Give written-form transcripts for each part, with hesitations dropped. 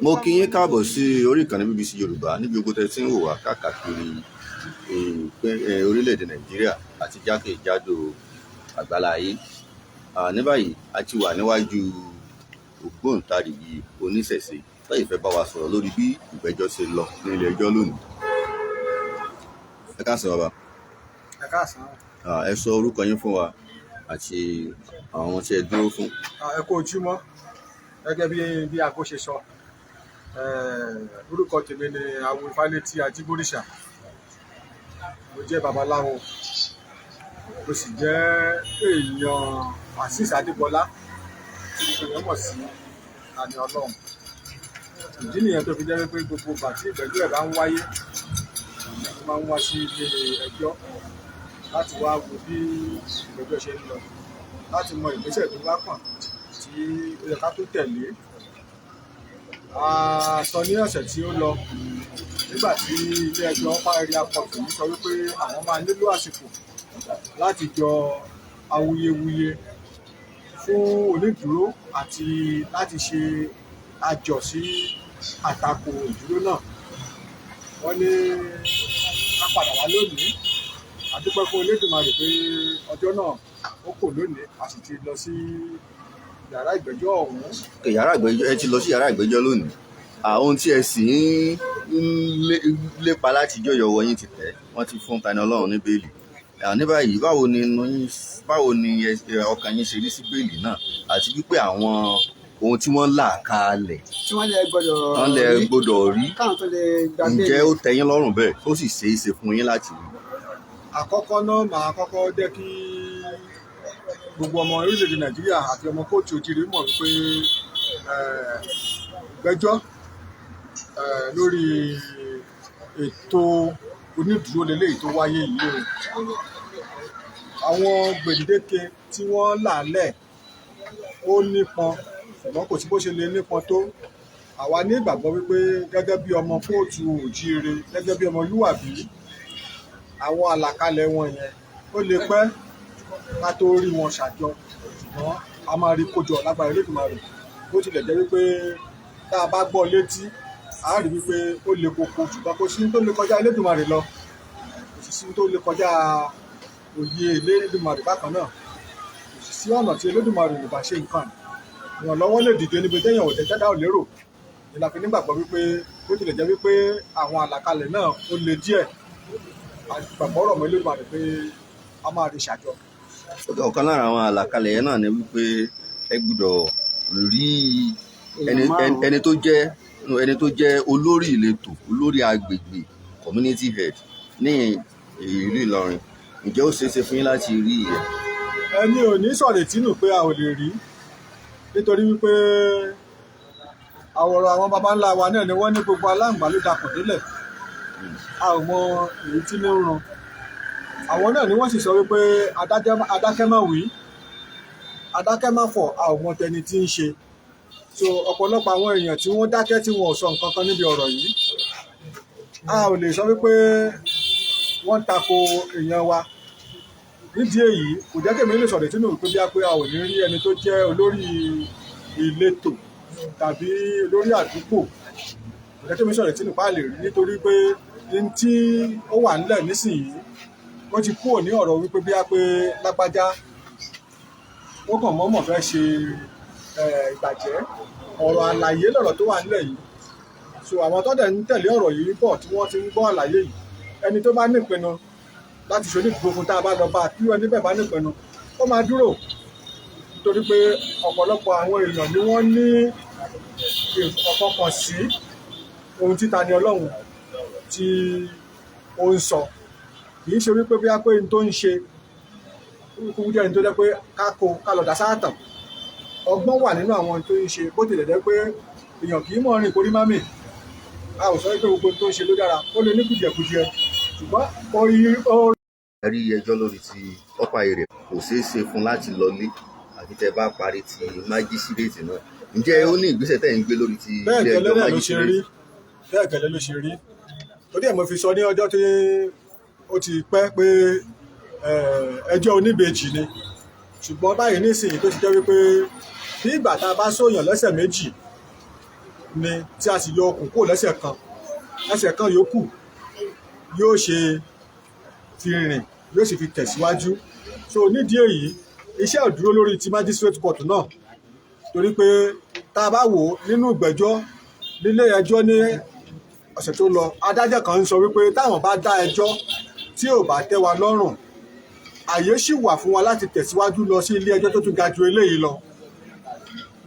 Mo kí yín káàbọ̀ sí orí ìkànnì BBC Yorùbá níbi gbogbo tẹ́ tí ń wò wá káàkiri orílẹ̀-èdè Nàìjíríà àti jákèjádò àgbáláyé. Ní báyìí a ti wà níwájú ògbóǹtarìgì oníṣẹ̀ṣe táyì fẹ́ bá wa sọ̀rọ̀ lórí bí ìgbẹ́jọ́ ṣe lọ ní ilé ẹjọ́ lónìí. Ẹ káàsán bàbá. Ẹ káàsán. Ẹ sọ orúkọ yín fún wa àti àwọn tí ẹ dúró fún. Ẹ kú ojúmọ́. Gẹ́gẹ́ bí aago ṣe sọ, orúkọ tèmi ni Awo Ifálétí Ajíbóríṣà. Mo jẹ́ babaláwo, mo sì jẹ́ èèyàn Azeez Adébọlá tí èèyàn mọ̀ sí Tani Olohun. Ìdí nìyẹn tó fi jẹ́ pé gbogbo ìgbà tí ìgbẹ́jọ́ ẹ̀ bá ń wáyé, mo máa ń wá sí ilé ẹjọ́ láti wá wo bí ìgbẹ́jọ́ ṣe ń lọ, láti mọ ìgbésẹ̀ tó bá kàn tí ó yẹ ká tó tẹ̀lé. A sọ ní ọ̀sẹ̀ tí ó lọ nígbà tí ilé ẹjọ́ parí apọ̀tò yìí sọ wípé àwọn máa nílò àsìkò láti jọ awuyewuye fún onídùúró àti láti ṣe àjọ sí àtakò ìdúró náà. Wọ́n ní ká padà wá lónìí. A dúpẹ́ fún Olódùmarè pé ọjọ́ náà ó kò lónìí, a sì ti lọ sí yàrá ìgbẹ́jọ́ ọ̀hún. Yàrá ìgbẹ́jọ́, ẹ ti lọ sí yàrá ìgbẹ́jọ́ lónìí. Ohun tí ẹ sì ń lépa láti jọyọ̀ wọ yín ti tẹ̀, wọ́n ti fún Tani Olohun ní bẹ́ẹ̀lì. Ní báyìí báwo ni ọkàn yín ṣe rí sí bẹ́ẹ̀lì náà àti wípé àwọn ohun tí wọ́n là kalẹ̀ Tí wọ́n lè gbọ́dọ̀ rí káwọn tó lè gba bẹ́ẹ̀lì. ǹjẹ́ ó tẹ́ yín lọ́rùn bẹ́ẹ̀ ó sì ṣeé ṣe fún yín láti rí? Àkọ́kọ́ náà màá kọ́kọ́ jẹ́ kí gbogbo ọmọ orílẹ̀-èdè Nàìjíríà àti ọmọ kóòtù òjìrì mọ̀ wípé ìgbẹ́jọ́ lórí ètò onídùúró lélẹ́yìí tó wáyé yìí o. Àwọn gbèǹdéke tí wọ́n là lẹ̀ ó nípọn, ṣùgbọ́n kò sí bó ṣe lè nípọn tó. Àwa ní ìgbàgbọ́ wípé gẹ́gẹ́ bí ọmọ kóòtù òjìrì, gẹ́gẹ́ bí ọmọlúwàbí, àwọn àlàkalẹ̀ wọn yẹn ó lè pẹ́ ká tó rí wọn ṣàjọ, ṣùgbọ́n a máa rí kójọ lágbára Olódùmarè. Bó tilẹ̀ jẹ́ wípé tá a bá gbọ́ létí a rí wípé ó le koko, ṣùgbọ́n kò sí tó lè kọjá Olódùmarè lọ, kò sí tó lè kọjá òye Olódùmarè bákan náà. Kò sí ọ̀nà tí Olódùmarè ò bá ṣe nǹkan. Ìrànlọ́wọ́ lè dìde níbi téèyàn ò tẹ́tẹ́ ò lérò. Ìlà fi nígbàgbọ́ wípé bó tilẹ̀ jẹ́ wípé àwọn àlàkalẹ̀ náà ó le díẹ̀, àgbàgbọ́ ọ̀rọ̀ mọ́ Olódùmarè pé a máa rí ṣàjọ. Ọ̀kan lára àwọn àlàkalẹ̀ yẹn náà ni wípé ẹ gbọ́dọ̀ rí ẹni tó jẹ́ olórí ìletò, olórí agbègbè, community head ní ìlú Ìlọrin. Ǹjẹ́ ó ṣeé ṣe fún yín láti rí ìyẹn? Ẹni ò ní sọ̀rètí nù pé a ò lè rí, nítorí wípé àwòrán àwọn baba ńlá wa náà ni wọ́n ní gbogbo aláǹgbá ló dapò délẹ̀. A ò mọ èyí tí ní ń ran. Àwọn náà ni wọ́n sì sọ wípé adákẹ́ má wí, adákẹ́ má fọ̀, a ò mọ tẹni tí ń ṣe. So ọ̀pọ̀lọpọ̀ àwọn èèyàn tí wọ́n dákẹ́ tí wọn ò sọ nǹkan kan níbi ọ̀rọ̀ yìí, a ò lè sọ wípé wọ́n tako èèyàn wa. Nídìí èyí kò jẹ́ kèmí lè sọ̀rọ̀ tínú pé bí a pé a ò ní rí ẹni tó jẹ́ olórí ìletò tàbí olórí àdúgbò. Kò jẹ́ kèmí sọ̀rọ̀ tínú pa lè rí, nítorí pé ní tí ó wà nílẹ̀ nísìnyí wọ́n ti kúrò ní ọ̀rọ̀ wípé bí a pé lágbájá ó kàn mọ́mọ́ fẹ́ ṣe ìbàjẹ́. Ọ̀rọ̀ àlàyé lọ̀rọ̀ tó wà nílẹ̀ yìí. So àwọn tó dẹ̀ ń tẹ̀lé ọ̀rọ̀ yìí bọ̀ tí wọ́n ti ń gbọ́ àlàyé yìí, ẹni tó bá nípinnu láti ṣe onídùúró fún tá a bá lọ bá kí ẹni bẹ́ẹ̀ bá nípinnu ó máa dúró, nítorí pé ọ̀pọ̀lọpọ̀ àwọn èèyàn ni wọ́n ní ìfọkànsìn sí ohun tí Tani Olohun tí ó ń sọ. Kì í ṣe wípé bí a pé n tó ń ṣe kúkú jẹ́ ẹni tó jẹ́ pé ká lọ dá sáàtàn. Ọgbọ́n wà nínú àwọn tó ń ṣe, bó tilẹ̀ jẹ́ pé èèyàn kì í mọ̀ rìn kórí má mì. A ò sọ pé gbogbo tó ń ṣe ló dára, ó lè ní kùdìẹ̀kudiẹ, ṣùgbọ́n ẹ rí ẹjọ́ lórí ti ọ̀pá èrè kò ṣeé ṣe fún láti lọlé àfi tẹ́ bá parí ti májísírèètì náà. Ǹjẹ́ ó ní ìgbésẹ̀ tẹ́ ń gbé lórí ti ilé ẹjọ́ májísírèètì? Bẹ́ẹ̀ gẹ́lẹ́ ló ṣe rí. Torí ẹ̀ mo fi sọ ní ọjọ́ tí ó ti pẹ́ pé ẹjọ́ oníbejì ni, ṣùgbọ́n báyìí nísìnyí tó ti jẹ́ wípé bí ìgbà tá a bá sóyàn lẹ́sẹ̀ méjì ni tí a sì yọ okùn kúrò lẹ́sẹ̀ kan yòókù yóò ṣe fi rìn yóò sì fi tẹ̀síwájú. So nídìí èyí iṣẹ́ ò dúró lórí ti magistrate court náà, torí pé tá a bá wò ó nínú ìgbẹ́jọ́ nílé ẹjọ́ ní ọ̀sẹ̀ tó lọ, adájọ́ kan ń sọ wípé táwọn bá dá ẹjọ́ tí ò bá tẹ́ wa lọ́rùn, àyè ṣì wà fún wa láti tẹ̀síwájú lọ sí ilé ẹjọ́ tó tún ga ju eléyìí lọ.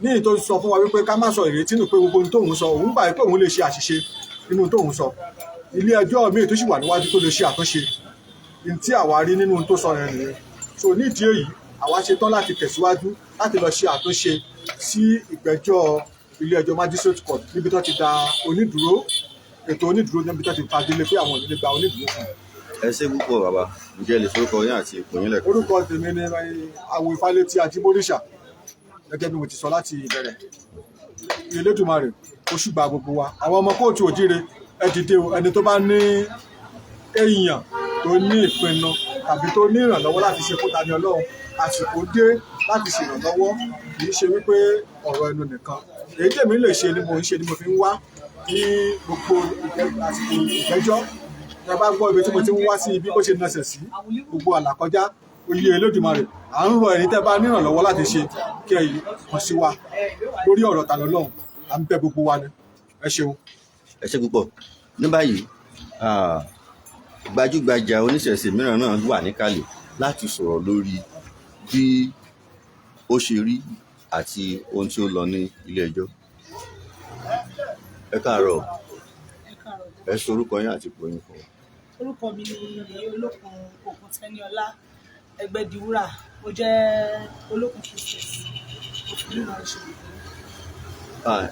ní ìtò sọ fún wa wípé ká má sọ ìrètí nù pé gbogbo ohun tóun sọ òun gbà pé òun lè ṣe àṣìṣe nínú tóun sọ. ilé ẹjọ́ míì tó sì wà níwájú tó lè ṣe àtúnṣe ní tí àwa rí nínú tó sọ yẹn nìyẹn. So nídìí èyí àwa ṣe tán láti tẹ̀síwájú láti lọ ṣe àtúnṣe sí ìgbẹ́jọ́ ilé ẹjọ́ magistrate court níbi tó ti da onídùúró ètò onídùúró níbi tó ti fagilé pé àwọn ò ní gba onídùúró fún un. Ẹ ṣé púpọ̀ bàbá, ǹjẹ́ lè forúkọ yín àti ipò yín lẹ́kọ̀ọ́? Orúkọ tèmi ni Awo Ifálétí Ajíbóríṣà, gẹ́gẹ́ bí mo ti sọ láti ìbẹ̀rẹ̀. Elédùmarè ó ṣùgbà gbogbo wa. Àwọn ọmọ kóòtù òjíire ẹ dìde o, ẹni tó bá ní èèyàn tó ní ìpinnu tàbí tó ní ìrànlọ́wọ́ láti ṣe fún Tani Olohun, àsìkò dé láti ṣèrànlọ́wọ́, kì í ṣe wípé ọ̀rọ̀ ẹnu nìkan. Èyí tèmi lè ṣe ni mo ń ṣe ni mo fi ń wá ní gbogbo àsìkò ìgbẹ́jọ́. Ẹ bá gbọ́ ibi tí mo ti ń wá sí ibi bó ṣe nasẹ̀ sí gbogbo àlàkọjá oyè Elédùmarè, à ń rọ ẹ̀yin tẹ́ bá nírànlọ́wọ́ láti ṣe kí ẹ yìí kàn sí wa lórí ọ̀rọ̀ Tani Olohun, à ń bẹ gbogbo wa ni. Ẹ ṣeun. Ẹ ṣé púpọ̀. Ní báyìí gbajúgbajà oníṣẹ̀ṣe mìíràn náà wà níkàlẹ̀ láti sọ̀rọ̀ lórí bí ó ṣe rí àti ohun tí ó lọ ní ilé ẹjọ́. Ẹ káàárọ̀. Ẹ sọ orúkọ yín àti ipò yín fún wa. Orúkọ mi ni Iro Koni Tani Olohun Ẹgbẹ́diwúrà. Mo jẹ́ olókun Christian.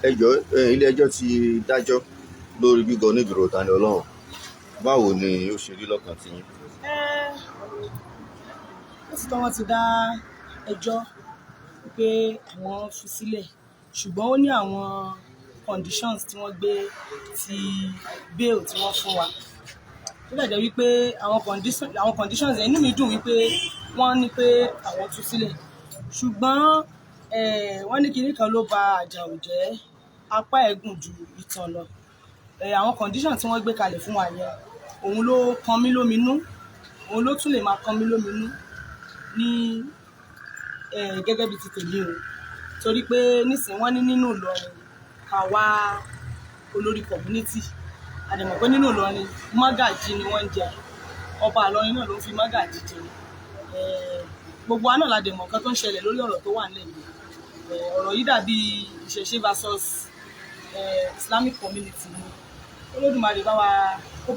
Ẹ jọ̀ọ́, ilé ẹjọ́ ti dájọ́ lórí gbígbọ́ onídùúró Tani Olohun. Báwo ni ó ṣe rí lọ́kàn tí yín? Ó sì tọ́ wọn ti dá ẹjọ́ pé àwọn fi sílẹ̀, ṣùgbọ́n ó ní àwọn conditions tí wọ́n gbé ti bail tí wọ́n fún wa. Ó dẹ̀ jẹ́ wípé àwọn conditions inú mi dùn wípé wọ́n ní pé àwọn tú sílẹ̀, ṣùgbọ́n wọ́n ní kinní kan ló ba àjàò jẹ́, apá ẹ̀gùn ju ìtàn lọ. Àwọn conditions tí wọ́n gbé kalẹ̀ fún wa yẹn, òun ló kan mí lóminú, òun ló tún lè máa kan mí lóminú ní gẹ́gẹ́ bí ti tèmi o. Torí pé nísìnyí wọ́n ní nínú Ìlọrin ká wá olórí community, a dẹ̀ mọ̀ pé nínú Ìlọrin mágàjí ni wọ́n ń jẹ, ọba Ìlọrin náà ló ń fi mágàjí jẹ. Gbogbo wa náà la dẹ̀ mọ̀ nǹkan tó ń ṣẹlẹ̀ lórí ọ̀rọ̀ tó wà nílẹ̀ yìí. Ọ̀rọ̀ yìí dàbí ìṣẹ̀ṣe versus Islamic community ni. Olódùmarè bá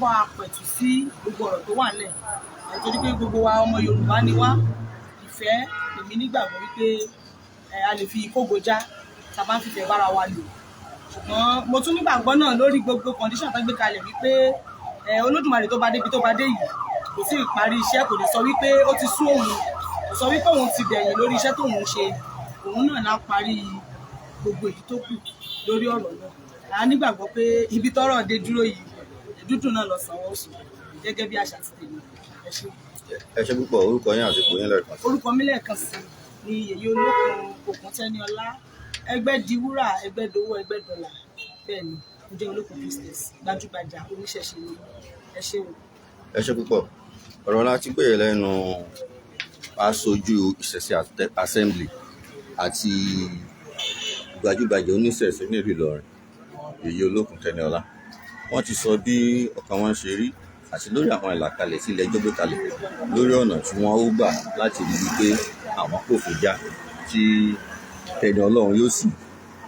wa pẹ̀tù sí gbogbo ọ̀rọ̀ tó wà nílẹ̀, nítorí pé gbogbo wa ọmọ Yorùbá ni wá. Ìfẹ́ èmi nígbàgbọ́ wípé a lè fi kógojá tá a bá ń fìfẹ́ bára wa lò. Ṣùgbọ́n mo tún nígbàgbọ́ náà lórí gbogbo condition tó gbé kalẹ̀ wípé Olódùmarè tó bá débi tó bá dé yìí kò sí ìparí iṣẹ́, kò lè sọ wípé ó ti sú òun, kò sọ wípé òun ti dẹ̀yìn lórí iṣẹ́ tóun ṣe, òun náà lá parí gbogbo èyí tó kù lórí ọ̀rọ̀ náà. A nígbàgbọ́ pé ibi tọ́rọ̀ dé dúró yìí dúdùn náà lọ sanwó oṣù gẹ́gẹ́ bí àṣà ti tèmi. Ẹ ṣé. Ẹ ṣé púpọ̀. Orúkọ yín àti ipò yín lẹ́ẹ̀kan sí. Orúkọ mi lẹ́ẹ̀kan sí ni Yèyé Olókun Tani Olohun Ẹgbẹ́diwúrà, Ẹgbẹ́dowó, Ẹgbẹ́dọlà. Bẹ́ẹ̀ ni mo jẹ́ olókun Christian, gbajúgbajà oníṣẹ̀ṣe ni. Ẹ ṣé o. Ẹ ṣé púpọ̀. Ọ̀rọ̀ láti gbé lẹ́nu aṣojú ìṣẹ̀ṣe assembly àti gbajúgbajà oníṣẹ̀ṣe nílùú Ìlọrin, Yèyé Olókun Tani Olohun. Wọ́n ti sọ bí ọkàn wọn ṣe rí àti lórí àwọn ìlàkalẹ̀ tí ilé ẹjọ́ gbé kalẹ̀ lórí ọ̀nà tí wọ́n ó gbà láti rí i pé àwọn kò fi já tí Tani Olohun yóò sì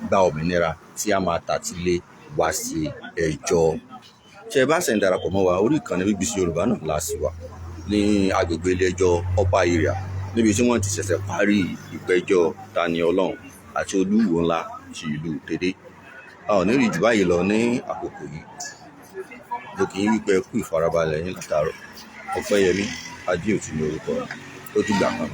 gba òmìnira tí a máa tàtílé wá sí ẹjọ́. Ṣé ẹ bá ṣẹ̀ ń darapọ̀ mọ́ wa, orí ìkànnì BBC Yorùbá náà la sì wà ní agbègbè ilé ẹjọ́ Upper Area, níbi tí wọ́n ti ṣẹ̀ṣẹ̀ parí ìgbẹ́jọ́ Tani Olohun àti olúwo ńlá ti ìlú Tèdè. A ò ní rí jù báyìí lọ ní àkókò yìí. Mo kì í wípé kú ìfarabalẹ̀ yín látàárọ̀. Ọpẹ́yẹmí Adéòtú ní orúkọ, ó dìgbà kan.